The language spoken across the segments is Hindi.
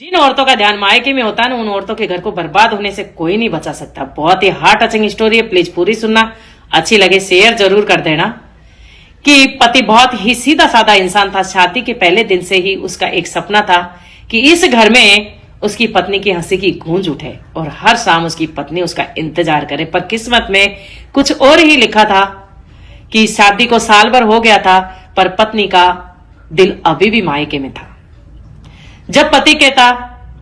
जिन औरतों का ध्यान मायके में होता है ना, उन औरतों के घर को बर्बाद होने से कोई नहीं बचा सकता। बहुत ही हार्ट टचिंग स्टोरी है, प्लीज पूरी सुनना। अच्छी लगे शेयर जरूर कर देना। कि पति बहुत ही सीधा साधा इंसान था। शादी के पहले दिन से ही उसका एक सपना था कि इस घर में उसकी पत्नी की हंसी की गूंज उठे और हर शाम उसकी पत्नी उसका इंतजार करे। पर किस्मत में कुछ और ही लिखा था कि शादी को साल भर हो गया था, पर पत्नी का दिल अभी भी मायके में था। जब पति कहता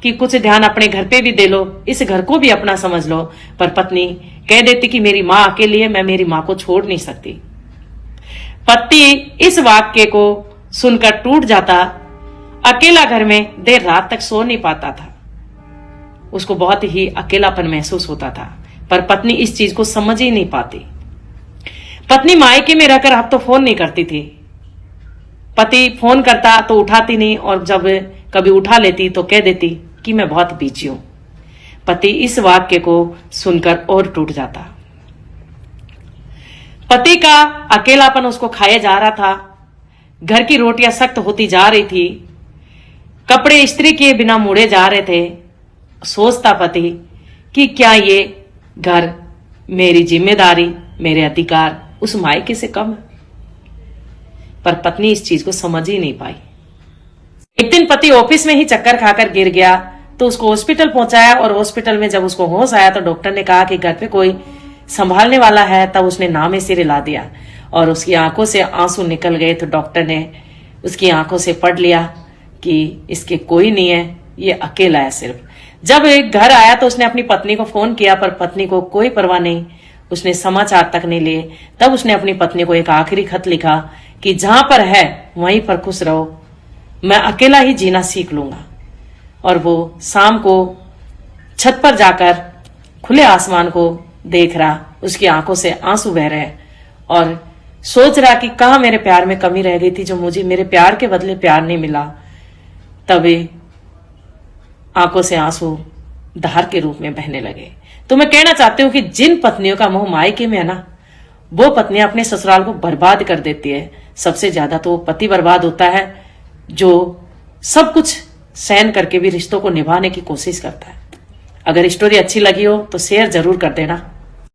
कि कुछ ध्यान अपने घर पे भी दे लो, इस घर को भी अपना समझ लो, पर पत्नी कह देती कि मेरी मां अकेली है, मैं मेरी मां को छोड़ नहीं सकती। पति इस वाक्य को सुनकर टूट जाता। अकेला घर में देर रात तक सो नहीं पाता था। उसको बहुत ही अकेलापन महसूस होता था, पर पत्नी इस चीज को समझ ही नहीं पाती। पत्नी मायके में रहकर अब तो फोन नहीं करती थी। पति फोन करता तो उठाती नहीं, और जब कभी उठा लेती तो कह देती कि मैं बहुत बिजी हूं। पति इस वाक्य को सुनकर और टूट जाता। पति का अकेलापन उसको खाया जा रहा था। घर की रोटियां सख्त होती जा रही थी। कपड़े इस्त्री किए बिना मुड़े जा रहे थे। सोचता पति कि क्या ये घर मेरी जिम्मेदारी, मेरे अधिकार उस मायके से कम है? पर पत्नी इस चीज को समझ ही नहीं पाई। एक दिन पति ऑफिस में ही चक्कर खाकर गिर गया तो उसको हॉस्पिटल पहुंचाया, और हॉस्पिटल में जब उसको होश आया तो डॉक्टर ने कहा कि घर पे कोई संभालने वाला है। तब उसने नामे सिर हिला दिया और उसकी आंखों से आंसू निकल गए। तो डॉक्टर ने उसकी आंखों से पढ़ लिया कि इसके कोई नहीं है, ये अकेला है सिर्फ। जब एक घर आया तो उसने अपनी पत्नी को फोन किया, पर पत्नी को कोई परवाह नहीं, उसने समाचार तक नहीं लिए। तब उसने अपनी पत्नी को एक आखिरी खत लिखा कि जहां पर है वहीं पर खुश रहो, मैं अकेला ही जीना सीख लूंगा। और वो शाम को छत पर जाकर खुले आसमान को देख रहा, उसकी आंखों से आंसू बह रहे और सोच रहा कि कहां मेरे प्यार में कमी रह गई थी, जो मुझे मेरे प्यार के बदले प्यार नहीं मिला। तभी आंखों से आंसू धार के रूप में बहने लगे। तो मैं कहना चाहती हूं कि जिन पत्नियों का मोह मायके में है ना, वो पत्नियां अपने ससुराल को बर्बाद कर देती है। सबसे ज्यादा तो वो पति बर्बाद होता है जो सब कुछ सहन करके भी रिश्तों को निभाने की कोशिश करता है। अगर स्टोरी अच्छी लगी हो तो शेयर जरूर कर देना।